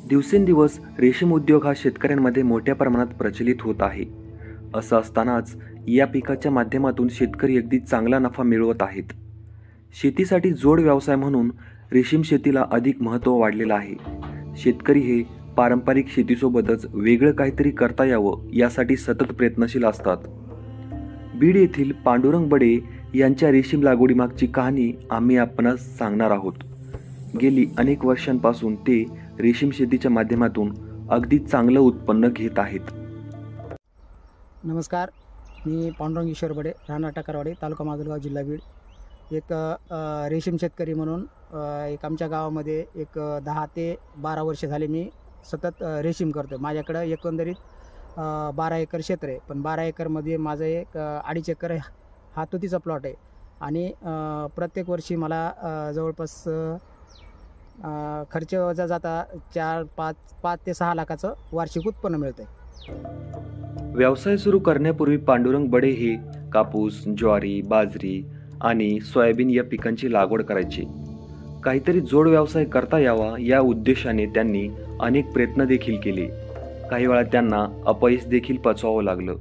दिवसेंदिवस रेशीम उद्योग हा शेतकऱ्यांमध्ये मोठ्या प्रमाणात प्रचलित होत आहे. असं असतानाच या पिकाच्या माध्यमातून शेतकरी अगदी चांगला नफा मिळवत आहेत. शेतीसाठी जोड व्यवसाय म्हणून रेशीम शेतीला अधिक महत्त्व वाढलेलं आहे. शेतकरी हे पारंपरिक शेतीसोबतच वेगळं काहीतरी करता यावं यासाठी सतत प्रयत्नशील असतात. बीड येथील पांडुरंग बडे यांच्या रेशीम लागवडीमागची कहाणी आम्ही आपणास सांगणार आहोत. गेली अनेक वर्षांपासून ते रेशीम शेतीच्या माध्यमातून अगदी चांगलं उत्पन्न घेत आहेत. नमस्कार, मी पांडुरंग ईश्वर बडे, राहणार टाकरवाडी, तालुका माजलगाव, जिल्हा बीड. एक रेशीम शेतकरी म्हणून एक आमच्या गावामध्ये एक 10 ते 12 वर्ष झाले मी सतत रेशीम करतो. माझ्याकडं एकंदरीत 12 एकर क्षेत्र आहे, पण 12 एकरमध्ये माझं एक 2.5 एकर हा तुतीचा प्लॉट आहे. आणि प्रत्येक वर्षी मला जवळपास खर्च वजा जाता 5 ते 6 लाखाचं वार्षिक उत्पन्न मिळतं आहे. व्यवसाय सुरू करण्यापूर्वी पांडुरंग बडे हे कापूस, ज्वारी, बाजरी आणि सोयाबीन या पिकांची लागवड करायचे. काहीतरी जोड व्यवसाय करता यावा या उद्देशाने त्यांनी अनेक प्रयत्न देखील केले. काही वेळा त्यांना अपयश देखील पचवावं लागलं,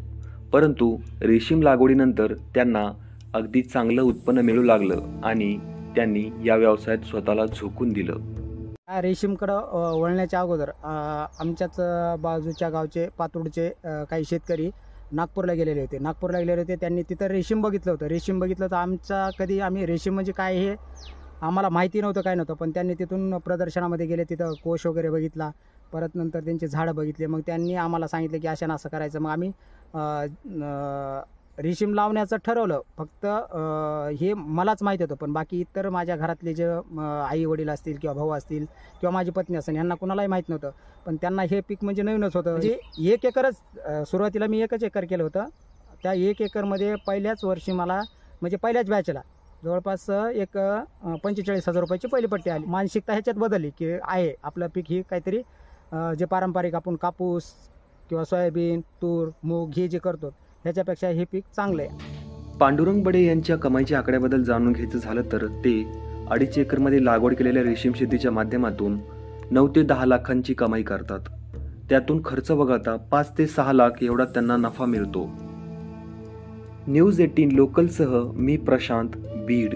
परंतु रेशीम लागवडीनंतर त्यांना अगदी चांगलं उत्पन्न मिळू लागलं आणि त्यांनी या व्यवसायात स्वतःला झोकून दिलं. रेशीमकडं वळण्याच्या अगोदर आमच्याच बाजूच्या गावचे पातूरचे काही शेतकरी नागपूरला गेलेले होते. त्यांनी तिथं रेशीम बघितलं होतं. आम्ही रेशीम म्हणजे काय हे आम्हाला माहिती नव्हतं, काय नव्हतं. पण त्यांनी तिथून प्रदर्शनामध्ये गेले, तिथं कोश वगैरे बघितला, परत नंतर त्यांचे झाडं बघितले. मग त्यांनी आम्हाला सांगितलं की अशानं असं करायचं. मग आम्ही रेशीम लावण्याचं ठरवलं. फक्त हे मलाच माहीत होतं, पण बाकी इतर माझ्या घरातले जे आई वडील असतील किंवा भाऊ असतील किंवा माझी पत्नी असेल, ह्यांना कुणालाही माहीत नव्हतं. पण त्यांना हे पीक म्हणजे नवीनच होतं. म्हणजे 1 एकरच, सुरुवातीला मी 1च एकर केलं होतं. त्या 1 एकरमध्ये पहिल्याच वर्षी मला म्हणजे पहिल्याच बॅचला जवळपास एक 45,000 रुपयाची पहिली पट्टी आली. मानसिकता ह्याच्यात बदलली की आहे आपलं पीक ही काहीतरी जे पारंपरिक आपण कापूस किंवा सोयाबीन, तूर, मूग हे जे करतो ह्याच्यापेक्षा हे पीक चांगलं आहे. पांडुरंग बडे यांच्या कमाईच्या आकड्याबद्दल जाणून घ्यायचं झालं तर ते 2.5 एकरमध्ये लागवड केलेल्या रेशीम शेतीच्या माध्यमातून 9 ते 10 लाखांची कमाई करतात. त्यातून खर्च वगळता 5 ते 6 लाख एवढा त्यांना नफा मिळतो. न्यूज 18 लोकलसह मी प्रशांत, बीड.